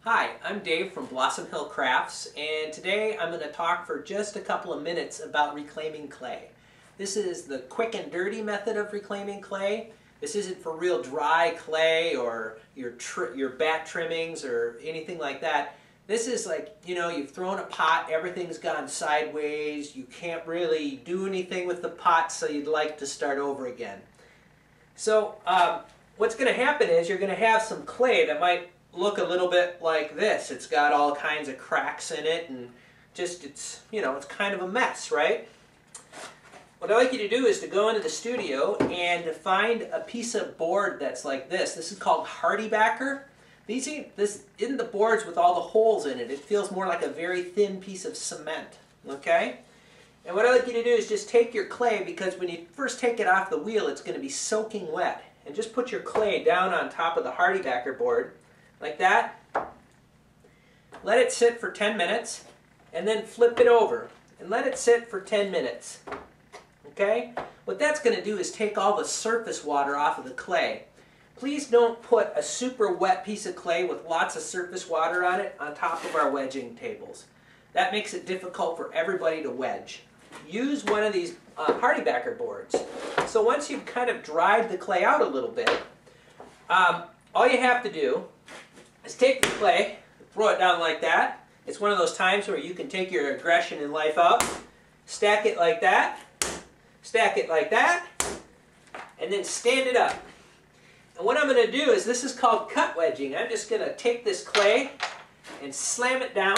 Hi, I'm Dave from Blossom Hill Crafts, and today I'm going to talk for just a couple of minutes about reclaiming clay. This is the quick and dirty method of reclaiming clay. This isn't for real dry clay or your bat trimmings or anything like that. This is like, you've thrown a pot, everything's gone sideways, you can't really do anything with the pot, so you'd like to start over again. So what's going to happen is you're going to have some clay that might look a little bit like this. It's got all kinds of cracks in it and just it's kind of a mess, right? What I'd like you to do is to go into the studio and to find a piece of board that's like this. This is called hardy backer. This isn't the boards with all the holes in it. It feels more like a very thin piece of cement, okay? And what I'd like you to do is just take your clay, because when you first take it off the wheel, it's going to be soaking wet. And just put your clay down on top of the hardy backer board, like that. Let it sit for 10 minutes, and then flip it over, and let it sit for 10 minutes. Okay? What that's going to do is take all the surface water off of the clay. Please don't put a super wet piece of clay with lots of surface water on it on top of our wedging tables. That makes it difficult for everybody to wedge. Use one of these hardy backer boards. So once you've kind of dried the clay out a little bit, all you have to do is take the clay, throw it down like that. It's one of those times where you can take your aggression in life out, stack it like that, and then stand it up. And what I'm going to do is, this is called cut wedging. I'm just going to take this clay and slam it down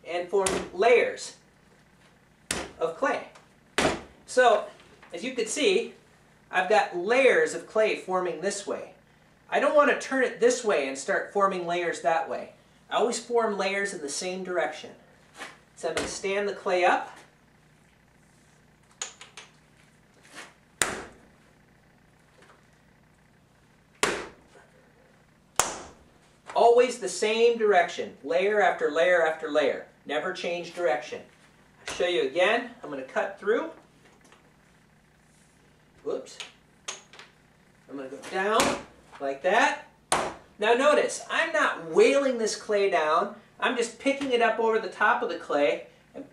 and form layers of clay. So, as you can see, I've got layers of clay forming this way. I don't want to turn it this way and start forming layers that way. I always form layers in the same direction. So I'm going to stand the clay up. Always the same direction, layer after layer after layer. Never change direction. I'll show you again. I'm going to cut through. Whoops. I'm going to go down like that. Now notice, I'm not wailing this clay down. I'm just picking it up over the top of the clay and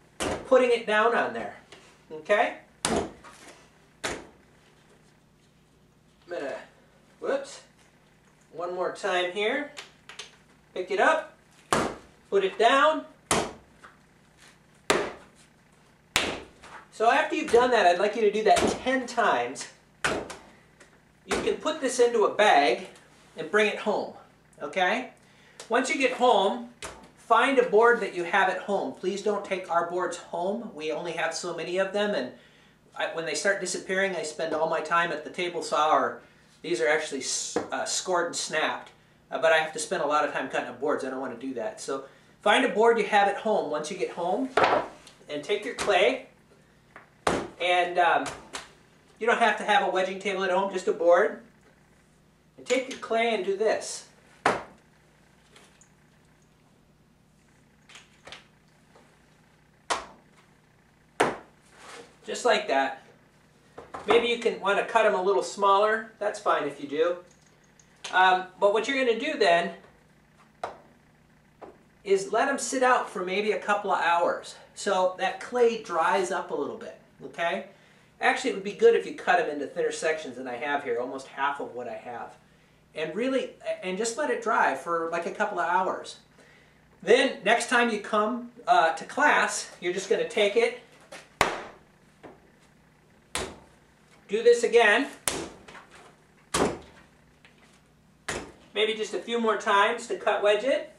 putting it down on there. Okay? I'm going to, whoops, one more time here. Pick it up, put it down. So after you've done that, I'd like you to do that 10 times. You can put this into a bag and bring it home, okay? Once you get home, find a board that you have at home. Please don't take our boards home. We only have so many of them, and when they start disappearing, I spend all my time at the table saw, or these are actually scored and snapped. But I have to spend a lot of time cutting up boards. I don't want to do that. So find a board you have at home once you get home, and take your clay, and you don't have to have a wedging table at home, just a board. And take your clay and do this. Just like that. Maybe you can want to cut them a little smaller. That's fine if you do. But what you're going to do then is let them sit out for maybe a couple of hours so that clay dries up a little bit, okay? Actually, it would be good if you cut them into thinner sections than I have here, almost half of what I have. And just let it dry for like a couple of hours. Then, next time you come to class, you're just going to take it, do this again, maybe just a few more times to cut wedge it.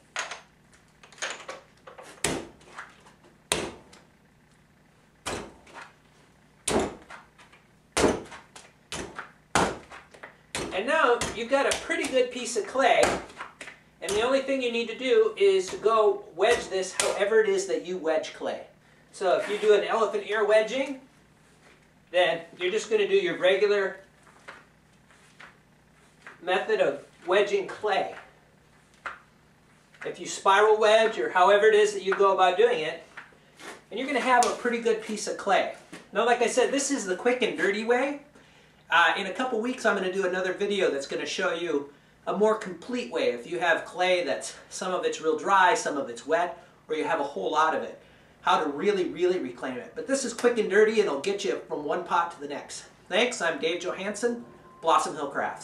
And now you've got a pretty good piece of clay, and the only thing you need to do is to go wedge this however it is that you wedge clay. So if you do an elephant ear wedging, then you're just going to do your regular method of wedging clay. If you spiral wedge, or however it is that you go about doing it, and you're going to have a pretty good piece of clay. Now, like I said, this is the quick and dirty way. In a couple weeks, I'm going to do another video that's going to show you a more complete way if you have clay that's some of it's real dry, some of it's wet, or you have a whole lot of it. How to really, really reclaim it. But this is quick and dirty and it'll get you from one pot to the next. Thanks, I'm Dave Johansson, Blossom Hill Crafts.